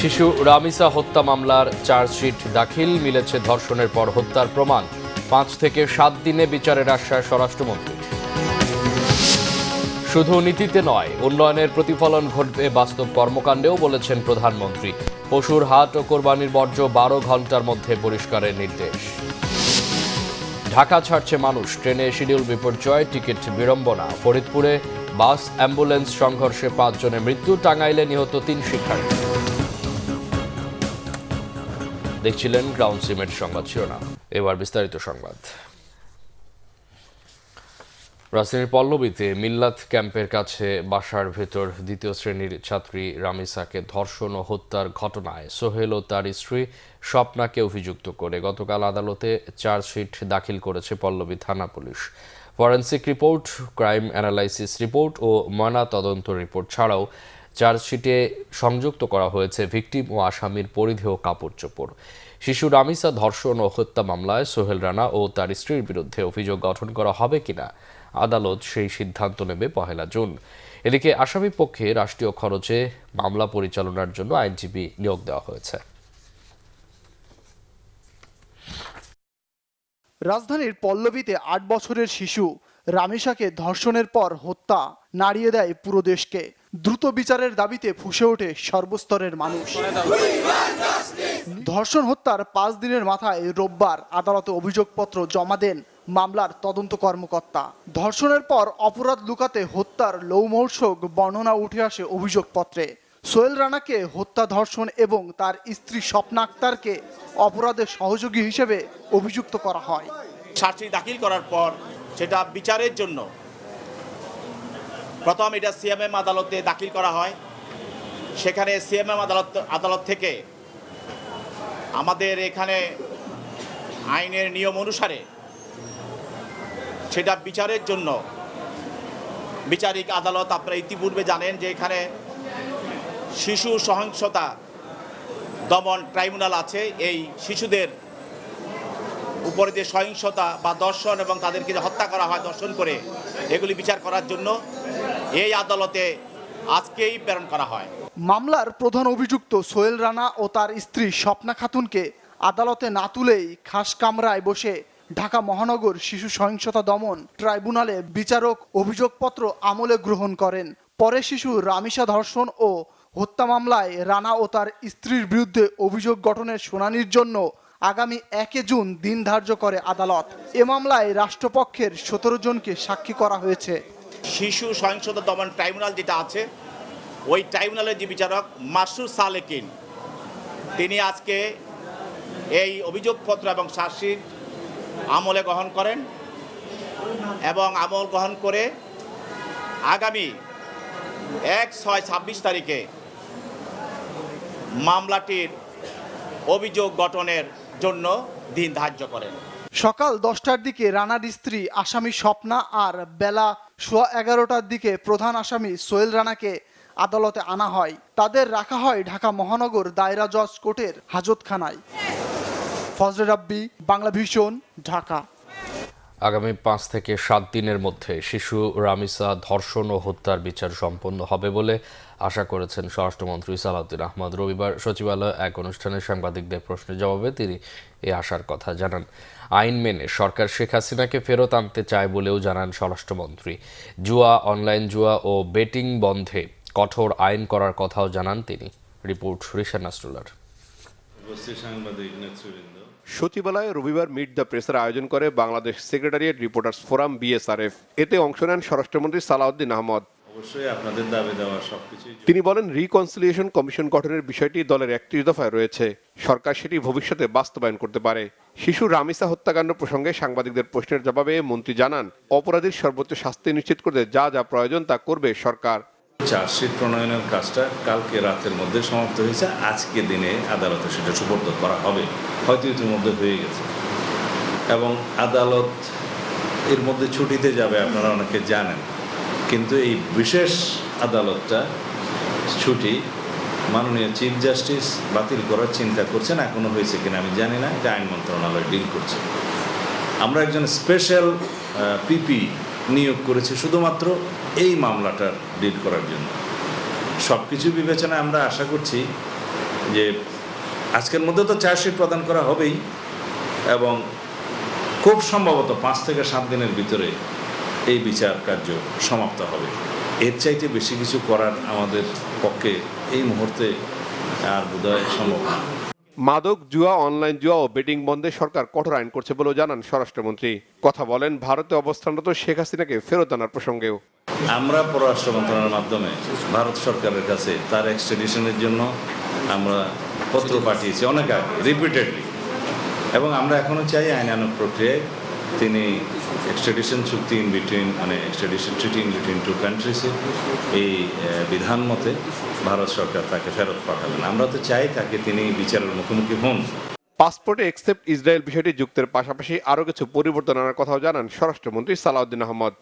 শিশু রামিসা হত্যা মামলার চার্জশিট দাখিল, মিলেছে ধর্ষণের পর হত্যার প্রমাণ। 5 থেকে 7 দিনে বিচারের আশ্বাস স্বরাষ্ট্রমন্ত্রী। শুধু নীতিতে নয়, উন্নয়নের প্রতিফলন ঘটবে বাস্তব কর্মকাণ্ডেও বলেছেন প্রধানমন্ত্রী। পশুর হাট ও কোরবানির বর্জ্য 12 ঘন্টার মধ্যে পরিষ্কারের নির্দেশ। ঢাকা ছাড়ছে মানুষ, ট্রেনে শিডিউল বিপর্যয়, টিকিট বিড়ম্বনা। ফরিদপুরে বাস অ্যাম্বুলেন্স সংঘর্ষে 5 জনের মৃত্যু, টাঙ্গাইলে নিহত 3 শিক্ষার্থী। দেখছিলেন গ্রাউন্ড সিমেন্ট সংবাদ শিরোনাম, এবার বিস্তারিত সংবাদ। রাজধানীর পল্লবীতে মিল্লাত ক্যাম্পের কাছে বাসার ভেতর 2য় শ্রেণীর ছাত্রী রামিসাকে ধর্ষণ ও হত্যার ঘটনায় সোহেল ও তার স্ত্রী স্বপ্নাকে অভিযুক্ত করে গতকাল আদালতে চার্জশিট দাখিল করেছে পল্লবী থানা police. Forensic report, crime analysis report ও ময়না তদন্ত রিপোর্ট ছাড়াও চার্জশিটে সংযুক্ত করা হয়েছে ভিকটিম ও আসামির পরিধেয় কাপড় চোপড়। শিশু রামিসা ধর্ষণ ও হত্যা মামলায় সোহেল রানা ও তার স্ত্রীর বিরুদ্ধে অভিযোগ গঠন করা হবে কিনা আদালত সেই সিদ্ধান্ত নেবে 1 জুন। এদিকে আসামি পক্ষে রাষ্ট্রীয় খরচে মামলা পরিচালনার জন্য আইনজীবী নিয়োগ দেওয়া হয়েছে। রাজধানীর পল্লবীতে 8 বছরের শিশু রামিসাকে ধর্ষণের পর হত্যা নাড়িয়ে দেয় পুরো দেশকে। দ্রুত বিচারের দাবিতে ফুঁসে ওঠে সর্বস্তরের মানুষ। ধর্ষণ হত্যার 5 দিনের মাথায় রোববার আদালতে অভিযোগপত্র জমা দেন মামলার তদন্ত কর্মকর্তা। ধর্ষণের পর অপরাধ লুকাতে হত্যার লৌমহর্ষক বর্ণনা উঠে আসে অভিযোগপত্রে। সোহেল রানাকে হত্যা, ধর্ষণ এবং তার স্ত্রী স্বপ্না আক্তারকে অপরাধের সহযোগী হিসেবে অভিযুক্ত করা হয়। চার্জশিট দাখিল করার পর সেটা বিচারের জন্য প্রথম এটা সিএমএম আদালতে দাখিল করা হয়। সেখানে সিএমএম আদালত থেকে আমাদের এখানে আইনের নিয়ম অনুসারে সেটা বিচারের জন্য বিচারিক আদালত, আপনারা ইতিপূর্বে জানেন যে এখানে শিশু সহিংসতা দমন ট্রাইব্যুনাল আছে। এই শিশুদের উপরে যে সহিংসতা বা দর্শন এবং তাদেরকে যে হত্যা করা হয় দর্শন করে, এগুলি বিচার করার জন্য এই আদালতে আজকেই প্রেরণ করা হয়। মামলার প্রধান অভিযুক্ত সোহেল রানা ও তার স্ত্রী স্বপ্না খাতুনকে আদালতে না তুলেই খাস কামরায় বসে ঢাকা মহানগর শিশু সহিংসতা দমন ট্রাইব্যুনালে বিচারক অভিযোগপত্র আমলে গ্রহণ করেন। পরে শিশু রামিসা ধর্ষণ ও হত্যা মামলায় রানা ও তার স্ত্রীর বিরুদ্ধে অভিযোগ গঠনের শুনানির জন্য আগামী 1 জুন দিন ধার্য করে আদালত। এ মামলায় রাষ্ট্রপক্ষের 17 জনকে সাক্ষী করা হয়েছে। শিশু সহিংসতা দমন ট্রাইব্যুনাল যেটা আছে, ওই ট্রাইব্যুনালের যে বিচারক মাসুদ সালেকিন, তিনি আজকে এই অভিযোগপত্র এবং চার্জশিট আমলে গ্রহণ করেন এবং আমল গ্রহণ করে আগামী 1/6/26 তারিখে মামলাটির অভিযোগ গঠনের জন্য দিন ধার্য করেন। সকাল 10টার দিকে রানার স্ত্রী আসামি স্বপ্না আর বেলা 11:15টার দিকে প্রধান আসামি সোহেল রানাকে আদালতে আনা হয়। তাদের রাখা হয় ঢাকা মহানগর দায়রা জজ কোর্টের হাজতখানায়। ফজলে রাব্বি, বাংলা ভিশন, ঢাকা। আগামী 5 থেকে 7 দিনের মধ্যে শিশু রামিসা ধর্ষণ ও হত্যার বিচার সম্পন্ন হবে বলে আশা করেছেন স্বরাষ্ট্রমন্ত্রী সালাউদ্দিন আহমদ। রবিবার সচিবালয়ে এক অনুষ্ঠানে সাংবাদিকদের প্রশ্নের জবাবে তিনি এই আশার কথা জানান। আইন মেনে সরকার শেখ হাসিনাকে ফেরত আনতে চায় বলেও জানান স্বরাষ্ট্রমন্ত্রী। জুয়া, অনলাইন জুয়া ও বেটিং বন্ধে কঠোর আইন করার কথাও জানান তিনি। রিপোর্ট রিশান নাসরুল্লাহর। সচিবালয়ে রবিবার মিট দ্য প্রেসের আয়োজন করে Bangladesh secretariat reporters forum BSRF। এতে অংশ নেন স্বরাষ্ট্রমন্ত্রী সালাউদ্দিন আহমদ। অবশ্যই আপনাদের দাবি দেওয়া সবকিছুই। তিনি বলেন, রিকনসিলিয়েশন কমিশন গঠনের বিষয়টি দলের 31 দফায় রয়েছে। সরকার সেটি ভবিষ্যতে বাস্তবায়ন করতে পারে। শিশু রামিসা হত্যাকাণ্ড প্রসঙ্গে সাংবাদিকদের প্রশ্নের জবাবে মন্ত্রী জানান, অপরাধীর সর্বোচ্চ শাস্তি নিশ্চিত করতে যা যা প্রয়োজন তা করবে সরকার। চার্জশিট প্রণয়নের কাজটা কালকে রাতের মধ্যে সমাপ্ত হয়েছে। আজকে দিনে আদালতে সেটা সুপর্দ করা হবে, হয়তো ইতিমধ্যে হয়ে গেছে এবং আদালত এর মধ্যে ছুটিতে যাবে, আপনারা অনেকে জানেন। কিন্তু এই বিশেষ আদালতটা ছুটি মাননীয় চিফ জাস্টিস বাতিল করার চিন্তা করছেন। এখনো হয়েছে কিনা আমি জানি না, এটা আইন মন্ত্রণালয় ডিল করছে। আমরা একজন স্পেশাল পিপি নিয়োগ করেছি শুধুমাত্র এই মামলাটার ডিল করার জন্য। সব কিছু বিবেচনায় আমরা আশা করছি যে আজকের মধ্যে তো চার্জশিট প্রদান করা হবেই এবং খুব সম্ভবত 5 থেকে 7 দিনের ভিতরে এই বিচার কার্য সমাপ্ত হবে। এর চাইতে বেশি কিছু করার আমাদের পক্ষে এই মুহূর্তে আর বোধহয় সম্ভব না। মাদক, জুয়া, অনলাইন জুয়া ও বেটিং বন্ধে সরকার কঠোর আইন করছে বলেও জানান স্বরাষ্ট্রমন্ত্রী। কথা বলেন ভারতে অবস্থানরত শেখ হাসিনাকে ফেরত আনার প্রসঙ্গেও। আমরা পররাষ্ট্র মন্ত্রণালয়ের মাধ্যমে ভারত সরকারের কাছে তার এক্সট্রাডিশনের জন্য আমরা পত্র পাঠিয়েছি অনেক আগে, রিপিটেডলি, এবং আমরা এখনও চাই আইনানুগ প্রক্রিয়ায় তিনি এক্সট্রাডিশন চুক্তি in between extradition treaty in between two কান্ট্রিজে এই বিধান মতে ভারত সরকার তাকে ফেরত পাঠাবেন। আমরা তো চাই তাকে তিনি বিচারের মুখোমুখি হন। পাসপোর্টে এক্সেপ্ট ইসরায়েল বিষয়টি যুক্তের পাশাপাশি আরও কিছু পরিবর্তন আনার কথাও জানান স্বরাষ্ট্রমন্ত্রী সালাউদ্দিন আহমদ।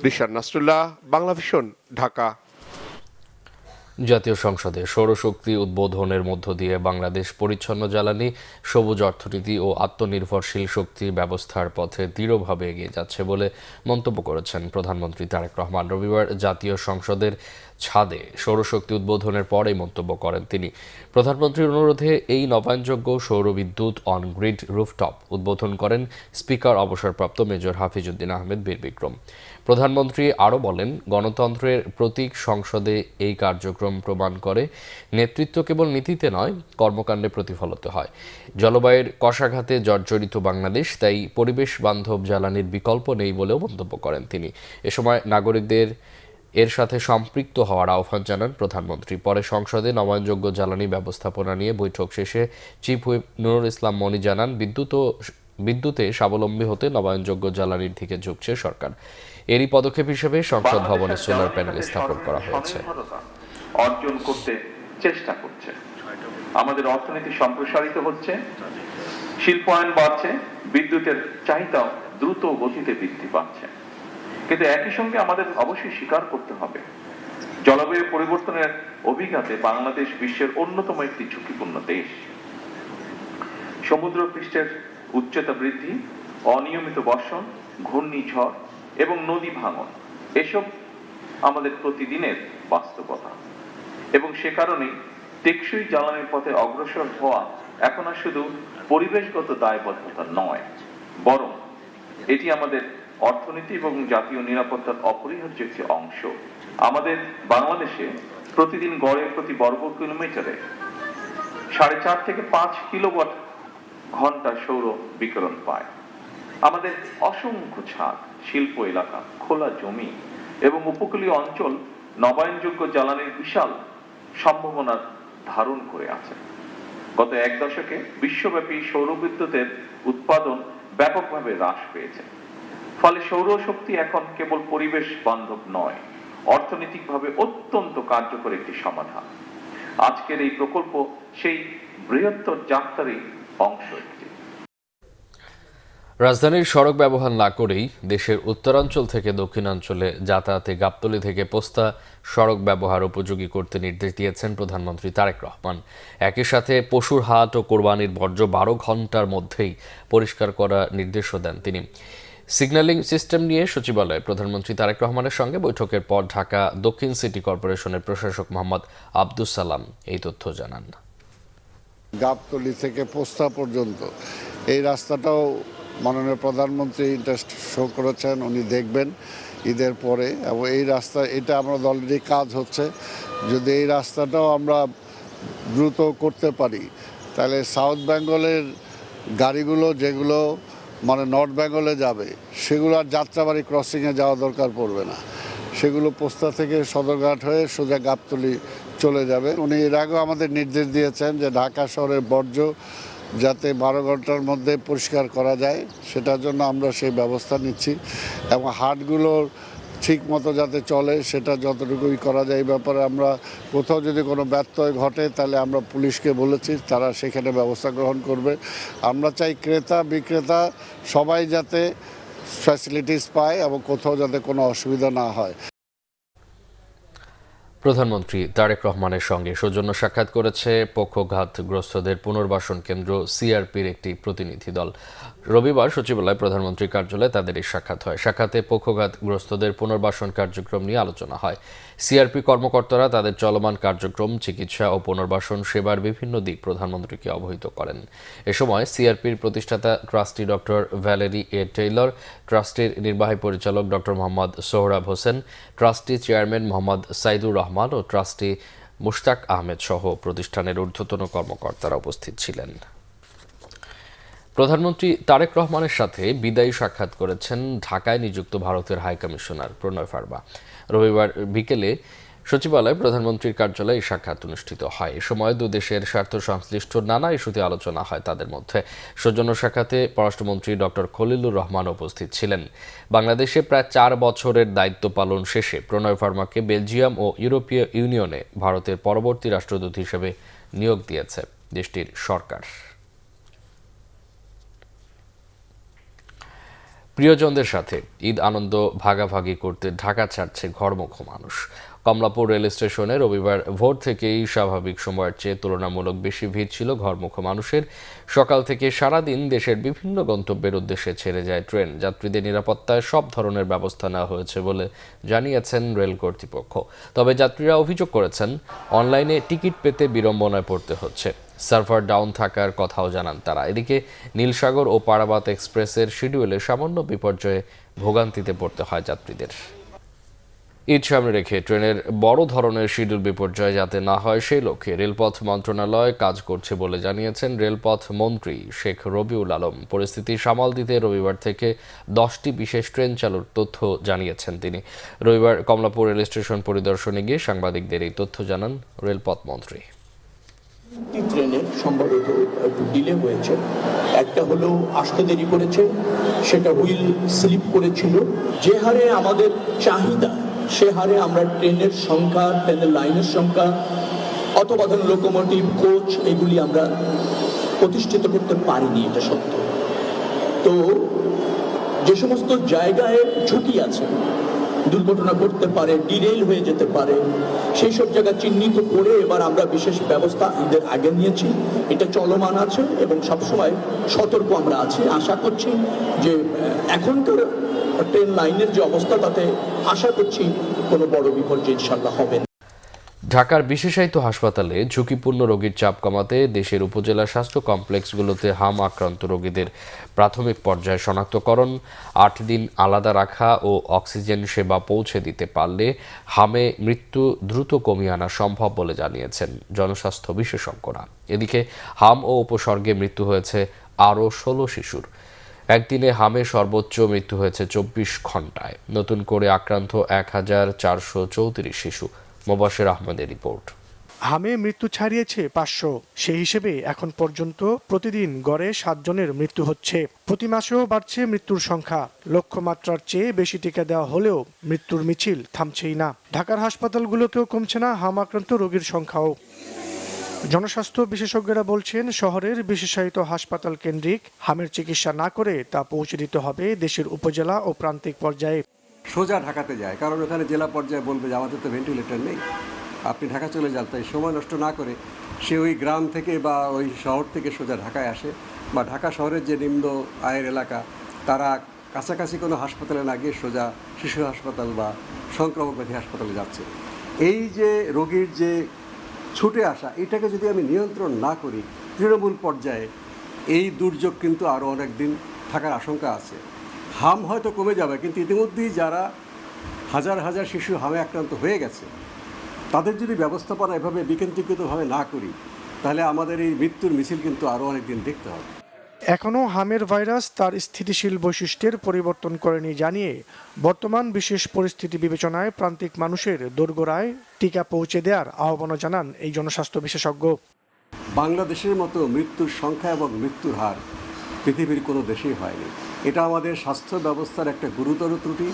রিশাদ নাসরুল্লাহ, বাংলা ভিশন, ঢাকা। জাতীয় সংসদে সৌরশক্তি উদ্বোধনের মধ্য দিয়ে বাংলাদেশ পরিচ্ছন্ন জ্বালানি, সবুজ অর্থনীতি ও আত্মনির্ভরশীল শক্তি ব্যবস্থার পথে দৃঢ়ভাবে এগিয়ে যাচ্ছে বলে মন্তব্য করেছেন প্রধানমন্ত্রী তারেক রহমান। রবিবার জাতীয় সংসদের ছাদে সৌরশক্তি উদ্বোধনের পর এই মন্তব্য করেন তিনি। প্রধানমন্ত্রীর অনুরোধে এই নবায়নযোগ্য সৌরবিদ্যুৎ অন গ্রিড রুফটপ উদ্বোধন করেন স্পিকার অবসরপ্রাপ্ত মেজর হাফিজউদ্দিন আহমেদ বীর বিক্রম। প্রধানমন্ত্রী আরও বলেন, গণতন্ত্রের প্রতীক সংসদে এই কার্যক্রম প্রমাণ করে নেতৃত্ব কেবল নীতিতে নয়, কর্মকাণ্ডে প্রতিফলিত হয়। জলবায়ুর কষাঘাতে জর্জরিত বাংলাদেশ, তাই পরিবেশ বান্ধব জ্বালানির বিকল্প নেই বলেও মন্তব্য করেন তিনি। এ সময় নাগরিকদের এর সাথে সম্পৃক্ত হওয়ার আহ্বান জানান প্রধানমন্ত্রী। পরে সংসদে নবায়নযোগ্য জ্বালানি ব্যবস্থাপনা নিয়ে বৈঠক শেষে চিফ হুইপ নুরুল ইসলাম মনি জানান, বিদ্যুতে স্বাবলম্বী হতে নবায়নযোগ্য জ্বালানির দিকে ঝুঁকছে সরকার। এরই পদক্ষেপ হিসেবে সংসদ ভবনে সোলার প্যানেল স্থাপন করা হয়েছে। অর্জন করতে চেষ্টা করছে, আমাদের অর্থনীতি সম্প্রসারিত হচ্ছে, শিল্পায়ন বাড়ছে, বিদ্যুতের চাহিদা দ্রুত গতিতে বৃদ্ধি পাচ্ছে। কিন্তু একই সঙ্গে আমাদের অবশ্যই স্বীকার করতে হবে, জলবায়ু পরিবর্তনের অভিঘাতে বাংলাদেশ বিশ্বের অন্যতম একটি ঝুঁকিপূর্ণ দেশ। সমুদ্র পৃষ্ঠের উচ্চতা বৃদ্ধি, অনিয়মিত বর্ষণ, ঘূর্ণিঝড় এবং নদী ভাঙন এসব আমাদের প্রতিদিনের বাস্তবতা, এবং সে কারণেই টেকসই জ্বালানির পথে অগ্রসর হওয়া এখন আর শুধু পরিবেশগত দায়বদ্ধতা নয়, বরং এটি আমাদের অর্থনীতি এবং জাতীয় নিরাপত্তার অপরিহার্য একটি অংশ। আমাদের বাংলাদেশে প্রতিদিন গড়ে প্রতি বর্গ কিলোমিটারে 4.5 থেকে 5 কিলোওয়াট ঘন্টা সৌর বিকিরণ পায়। আমাদের অসংখ্য ছাদ, শিল্প এলাকা, খোলা জমি এবং উপকূলীয় অঞ্চল নবায়নযোগ্য জ্বালানির বিশাল সম্ভাবনার ধারণ করে আছে। গত 1 দশকে বিশ্বব্যাপী সৌর বিদ্যুতের উৎপাদন ব্যাপকভাবে হ্রাস পেয়েছে। ফলে সৌরশক্তি এখন কেবল পরিবেশ বান্ধব নয়, অর্থনৈতিকভাবে অত্যন্ত কার্যকর একটি সমাধান। আজকের এই প্রকল্প সেই বৃহত্তর যাত্রারই অংশ একটি। রাজধানীর সড়ক ব্যবহার না করেই দেশের উত্তরাঞ্চল থেকে দক্ষিণাঞ্চলে যাতায়াতে গাবতলী থেকে পোস্তা সড়ক ব্যবহার উপযোগী করতে নির্দেশ দিয়েছেন প্রধানমন্ত্রী তারেক রহমান। একই সাথে পশুর হাট ও কোরবানির বর্জ্য 12 ঘন্টার মধ্যেই পরিষ্কার করার নির্দেশও দেন তিনি। সিগন্যালিং সিস্টেম নিয়ে সচিবালয়ে প্রধানমন্ত্রী তারেক রহমানের সঙ্গে বৈঠকের পর ঢাকা দক্ষিণ সিটি কর্পোরেশনের প্রশাসক মোহাম্মদ আব্দুস সালাম এই তথ্য জানান। গাবতলী থেকে পোস্তা পর্যন্ত এই রাস্তাটাও মাননীয় প্রধানমন্ত্রী ইন্টারেস্ট শো করেছেন, উনি দেখবেন ঈদের পরে, এবং এই রাস্তা এটা আমরা অলরেডি কাজ হচ্ছে। যদি এই রাস্তাটাও আমরা দ্রুত করতে পারি তাহলে সাউথ বেঙ্গলের গাড়িগুলো যেগুলো নর্থ বেঙ্গলে যাবে সেগুলো আর যাত্রাবাড়ি ক্রসিংয়ে যাওয়া দরকার পড়বে না, সেগুলো পোস্তা থেকে সদরঘাট হয়ে সোজা গাবতলী চলে যাবে। উনি এর আগেও আমাদের নির্দেশ দিয়েছেন যে ঢাকা শহরের বর্জ্য যাতে 12 ঘন্টার মধ্যে পরিষ্কার করা যায়, সেটার জন্য আমরা সেই ব্যবস্থা নিচ্ছি, এবং হাটগুলোর ঠিক মতো যাতে চলে সেটা যতটুকুই করা যায়। এই ব্যাপারে আমরা কোথাও যদি কোনো ব্যত্যয় ঘটে তাহলে আমরা পুলিশকে বলেছি, তারা সেখানে ব্যবস্থা গ্রহণ করবে। আমরা চাই ক্রেতা বিক্রেতা সবাই যাতে ফ্যাসিলিটিস পায় এবং কোথাও যাতে কোনো অসুবিধা না হয়। প্রধানমন্ত্রী তারেক রহমানের সঙ্গে সৌজন্য সাক্ষাৎ করেছে পক্ষঘাতগ্রস্তদের পুনর্বাসন কেন্দ্র সিআরপির একটি প্রতিনিধি দল। রবিবার সচিবালয় প্রধানমন্ত্রীর কার্যালয়ে তাদের এই সাক্ষাৎ হয়। সাক্ষাতে পক্ষাঘাতগ্রস্তদের পুনর্বাসন কার্যক্রম নিয়ে আলোচনা হয়। সিআরপি কর্মকর্তারা তাদের চলমান কার্যক্রম, চিকিৎসা ও পুনর্বাসন সেবার বিভিন্ন দিক প্রধানমন্ত্রীকে অবহিত করেন। এ সময় সিআরপির প্রতিষ্ঠাতা trustee doctor Valerie A Taylor, ট্রাস্টির নির্বাহী পরিচালক doctor Mohammad Sohrab Hossain, trustee chairman Mohammad Saidur Rahman ও ট্রাস্টি মুশতাক আহমেদ সহ প্রতিষ্ঠানের ঊর্ধ্বতন কর্মকর্তারা উপস্থিত ছিলেন। প্রধানমন্ত্রী তারেক রহমানের সাথে বিদায়ী সাক্ষাৎ করেছেন ঢাকায় নিযুক্ত ভারতের হাইকমিশনার প্রণয় ফারবা। রবিবার বিকেলে সচিবালয়ে প্রধানমন্ত্রীর কার্যালয়ে এই সাক্ষাৎ অনুষ্ঠিত হয়। এ সময় দু দেশের স্বার্থ সংশ্লিষ্ট নানা ইস্যুতে আলোচনা হয় তাদের মধ্যে। সৌজন্য সাক্ষাতে পররাষ্ট্রমন্ত্রী ডক্টর খলিলুর রহমান উপস্থিত ছিলেন। বাংলাদেশে প্রায় 4 বছরের দায়িত্ব পালন শেষে প্রণয় ফারমাকে বেলজিয়াম ও ইউরোপীয় ইউনিয়নে ভারতের পরবর্তী রাষ্ট্রদূত হিসেবে নিয়োগ দিয়েছে দেশটির সরকার। প্রিয়জনদের সাথে ঈদ আনন্দ ভাগাভাগি করতে ঢাকা ছাড়ছে ঘরমুখো মানুষ। কমলাপুর রেল স্টেশনে রবিবার ভোর থেকেই স্বাভাবিক সময়ের চেয়ে তুলনামূলক বেশি ভিড় ছিল ঘরমুখো মানুষের। সকাল থেকে সারাদিন দেশের বিভিন্ন গন্তব্যের উদ্দেশ্যে ছেড়ে যায় ট্রেন। যাত্রীদের নিরাপত্তায় সব ধরনের ব্যবস্থা নেওয়া হয়েছে বলে জানিয়েছেন রেল কর্তৃপক্ষ। তবে যাত্রীরা অভিযোগ করেছেন অনলাইনে টিকিট পেতে বিড়ম্বনায় পড়তে হচ্ছে। সার্ভার ডাউন থাকার কথাও জানান তারা। এদিকে নীলসাগর ও পারাবাত এক্সপ্রেসের শিডিউলে সামান্য বিপর্যয়ে ভোগান্তিতে পড়তে হয় যাত্রীদের। ঈদ সামনে রেখে ট্রেনের বড় ধরনের শিডিউল বিপর্যয় যাতে না হয় সেই লক্ষ্যে রেলপথ মন্ত্রণালয় কাজ করছে বলে জানিয়েছেন রেলপথ মন্ত্রী শেখ রবিউল আলম। পরিস্থিতি সামাল দিতে রবিবার থেকে 10টি বিশেষ ট্রেন চালুর তথ্য জানিয়েছেন তিনি। রবিবার কমলাপুর রেল স্টেশন পরিদর্শনে গিয়ে সাংবাদিকদের এই তথ্য জানান রেলপথ মন্ত্রী। ট্রেনের সম্ভবত একটু ডিলে হয়েছে। একটা হলো আসতে দেরি করেছে, সেটা হুইল স্লিপ করেছিল। যে হারে আমাদের চাহিদা সে হারে আমরা ট্রেনের সংখ্যা, ট্রেনের লাইনের সংখ্যা অথবা লোকোমোটিভ, কোচ এগুলি আমরা প্রতিষ্ঠিত করতে পারিনি, এটা সত্য। তো যে সমস্ত জায়গায় ঝুঁকি আছে, দুর্ঘটনা ঘটতে পারে, ডিরেল হয়ে যেতে পারে, সেই সব জায়গা চিহ্নিত করে এবার আমরা বিশেষ ব্যবস্থা ঈদের আগে নিয়েছি। এটা চলমান আছে এবং সবসময় সতর্ক আমরা আছি। আশা করছি যে এখনকার ট্রেন লাইনের যে অবস্থা, তাতে আশা করছি কোনো বড় বিপর্যয় ইনশাল্লাহ হবে না। ঢাকার বিশেষায়িত হাসপাতালে ঝুঁকিপূর্ণ রোগীর চাপ কমাতে দেশের উপজেলা স্বাস্থ্য কমপ্লেক্সগুলোতে হাম আক্রান্ত রোগীদের প্রাথমিক পর্যায়ে শনাক্তকরণ, 8 দিন আলাদা রাখা ও অক্সিজেন সেবা পৌঁছে দিতে পারলে হামে মৃত্যু দ্রুত কমিয়ে আনা সম্ভব বলে জানিয়েছেন জনস্বাস্থ্য বিশেষজ্ঞরা। এদিকে হাম ও উপসর্গে মৃত্যু হয়েছে আরও 16 শিশুর। একদিনে হামে সর্বোচ্চ মৃত্যু হয়েছে 24 ঘন্টায়। নতুন করে আক্রান্ত 1434 শিশু। মোবাশের আহমেদের রিপোর্ট। হামে মৃত্যু ছাড়িয়েছে 500। সেই হিসেবে এখন পর্যন্ত প্রতিদিন গড়ে 7 জনের মৃত্যু হচ্ছে। প্রতি মাসেও বাড়ছে মৃত্যুর সংখ্যা। লক্ষ্যমাত্রার চেয়ে বেশি টিকা দেওয়া হলেও মৃত্যুর মিছিল থামছেই না। ঢাকার হাসপাতালগুলোতেও কমছে না হাম আক্রান্ত রোগীর সংখ্যাও। জনস্বাস্থ্য বিশেষজ্ঞরা বলছেন, শহরের বিশেষায়িত হাসপাতাল কেন্দ্রিক হামের চিকিৎসা না করে তা পৌঁছে দিতে হবে দেশের উপজেলা ও প্রান্তিক পর্যায়ে। সোজা ঢাকাতে যায়, কারণ ওখানে জেলা পর্যায়ে বলবে যে আমাদের তো ভেন্টিলেটর নেই, আপনি ঢাকা চলে যান। তাই সময় নষ্ট না করে সে ওই গ্রাম থেকে বা ওই শহর থেকে সোজা ঢাকায় আসে, বা ঢাকা শহরের যে নিম্ন আয়ের এলাকা তারা কাছাকাছি কোনো হাসপাতালে না গিয়ে সোজা শিশু হাসপাতাল বা সংক্রামক ব্যাধি হাসপাতালে যাচ্ছে। এই যে রোগীর যে ছুটে আসা, এটাকে যদি আমি নিয়ন্ত্রণ না করি তৃণমূল পর্যায়ে, এই দুর্যোগ কিন্তু আরও অনেক দিন থাকার আশঙ্কা আছে। হাম হয়তো কমে যাবে, কিন্তু ইতিমধ্যেই যারা হাজার হাজার শিশু হামে আক্রান্ত হয়ে গেছে, তাদের যদি ব্যবস্থাপনা এভাবে বিকেন্দ্রীকৃতভাবে না করি, তাহলে আমাদের এই মৃত্যুর মিছিল কিন্তু আরও অনেক দিন দেখতে হবে। এখনও হামের ভাইরাস তার স্থিতিশীল বৈশিষ্ট্যের পরিবর্তন করেনি জানিয়ে বর্তমান বিশেষ পরিস্থিতি বিবেচনায় প্রান্তিক মানুষের দোরগোড়ায় টিকা পৌঁছে দেওয়ার আহ্বানও জানান এই জনস্বাস্থ্য বিশেষজ্ঞ। বাংলাদেশের মতো মৃত্যুর সংখ্যা এবং মৃত্যুর হার পৃথিবীর কোনো দেশেই হয়নি। এটা আমাদের স্বাস্থ্য ব্যবস্থার একটা গুরুতর ত্রুটি।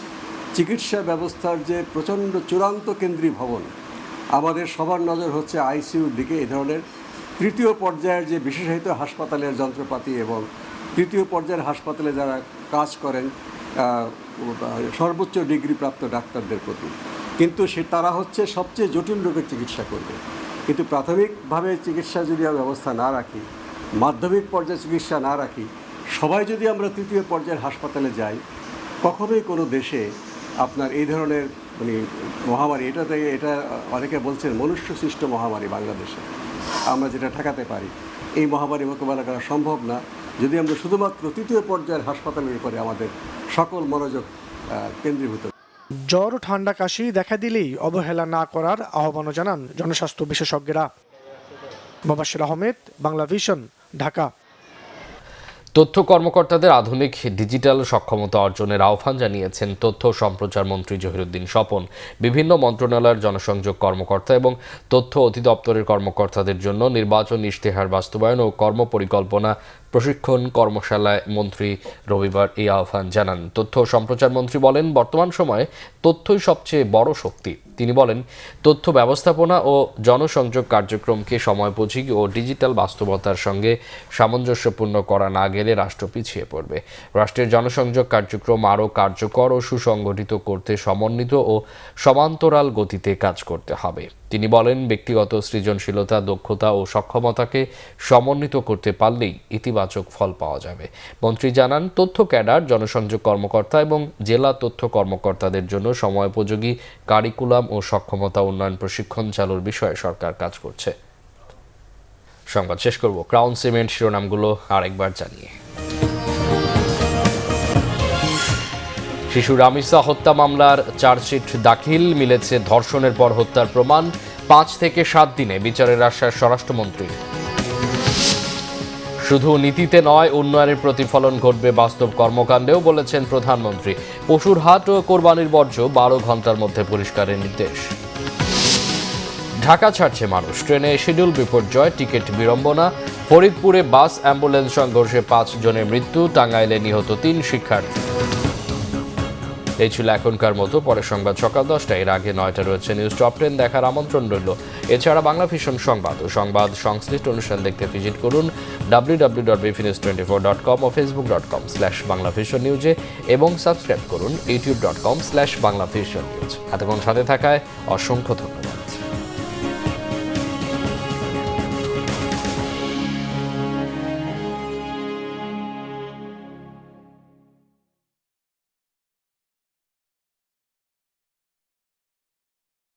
চিকিৎসা ব্যবস্থার যে প্রচণ্ড চূড়ান্ত কেন্দ্রীভবন, আমাদের সবার নজর হচ্ছে আইসিইউর দিকে। এ ধরনের তৃতীয় পর্যায়ের যে বিশেষায়িত হাসপাতালের যন্ত্রপাতি এবং তৃতীয় পর্যায়ের হাসপাতালে যারা কাজ করেন সর্বোচ্চ ডিগ্রিপ্রাপ্ত ডাক্তারদের প্রতি, কিন্তু তারা হচ্ছে সবচেয়ে জটিল রোগের চিকিৎসা করবে। কিন্তু প্রাথমিকভাবে চিকিৎসা যদি ব্যবস্থা না রাখি, মাধ্যমিক পর্যায়ে চিকিৎসা না রাখি, সবাই যদি আমরা তৃতীয় পর্যায়ের হাসপাতালে যাই, কখনোই কোনো দেশে আপনার এই ধরনের মানে মহামারী, এটা অনেকে বলছেন মনুষ্য সৃষ্ট মহামারী বাংলাদেশে আমরা যেটা ঠেকাতে পারি, এই মহামারী মোকাবেলা করা সম্ভব না যদি আমরা শুধুমাত্র তৃতীয় পর্যায়ের হাসপাতালের উপরে আমাদের সকল মনোযোগ কেন্দ্রীভূত। জ্বর ঠান্ডা কাশি দেখা দিলেই অবহেলা না করার আহ্বানও জানান জনস্বাস্থ্য বিশেষজ্ঞরা। মোবাশ্বের আহমেদ, বাংলা ভিশন, ঢাকা। তথ্য কর্মকর্তাদের আধুনিক ডিজিটাল সক্ষমতা অর্জনের আহ্বান জানিয়েছেন তথ্য ও সম্প্রচার মন্ত্রী জহিরুদ্দিন স্বপন। বিভিন্ন মন্ত্রণালয়ের জনসংযোগ কর্মকর্তা এবং তথ্য অধিদপ্তরের কর্মকর্তাদের জন্য নির্বাচন ইশতেহার বাস্তবায়ন ও কর্মপরিকল্পনা প্রশিক্ষণ কর্মশালায় মন্ত্রী রবিবার এই আহ্বান জানান। তথ্য ও সম্প্রচার মন্ত্রী বলেন, বর্তমান সময়ে তথ্যই সবচেয়ে বড় শক্তি। তিনি বলেন, তথ্য ব্যবস্থাপনা ও জনসংযোগ কার্যক্রমকে সময়োপযোগী ও ডিজিটাল বাস্তবতার সঙ্গে সামঞ্জস্যপূর্ণ করা না গেলে রাষ্ট্র পিছিয়ে পড়বে। রাষ্ট্রের জনসংযোগ কার্যক্রম আরও কার্যকর ও সুসংগঠিত করতে সমন্বিত ও সমান্তরাল গতিতে কাজ করতে হবে। তিনি বলেন, ব্যক্তিগত সৃজনশীলতা, দক্ষতা ও সক্ষমতাকে সমন্বিত করতে পারলেই ইতিবাচক ফল পাওয়া যাবে। মন্ত্রী জানান, তথ্য ক্যাডার, জনসংযোগ কর্মকর্তা এবং জেলা তথ্য কর্মকর্তাদের জন্য সময়োপযোগী কারিকুলাম ও সক্ষমতা উন্নয়ন প্রশিক্ষণ চালুর বিষয়ে সরকার কাজ করছে। সংবাদ শেষ করব ক্রাউন সিমেন্ট শিরোনামগুলো আরেকবার জানিয়ে। শিশু রামিসা হত্যা মামলার চার্জশিট দাখিল, মিলেছে ধর্ষণের পর হত্যার প্রমাণ। 5 থেকে 7 দিনে বিচারের আশ্বাস স্বরাষ্ট্রমন্ত্রী। শুধু নীতিতে নয়, উন্নয়নের প্রতিফলন ঘটবে বাস্তব কর্মকাণ্ডেও, বলেছেন প্রধানমন্ত্রী। পশুর হাট ও কোরবানির বর্জ্য 12 ঘন্টার মধ্যে পরিষ্কারের নির্দেশ। ঢাকা ছাড়ছে মানুষ, ট্রেনে শিডিউল বিপর্যয়, টিকিট বিড়ম্বনা। ফরিদপুরে বাস অ্যাম্বুলেন্স সংঘর্ষে 5 জনের মৃত্যু, টাঙ্গাইলে নিহত 3 শিক্ষার্থী। এই ছিল এখনকার মতো। পরে সংবাদ সকাল 10টায়, এর আগে 9টা রয়েছে নিউজ টপ 10 দেখার আমন্ত্রণ রইল। এছাড়া বাংলা ভিশন সংবাদ ও সংবাদ সংশ্লিষ্ট অনুষ্ঠান দেখতে ভিজিট করুন www.bfinews24.com ও facebook.com/banglavisionnews এবং সাবস্ক্রাইব করুন youtube.com/banglavisionnews। এতক্ষণ সাথে থাকায় অসংখ্য ধন্যবাদ।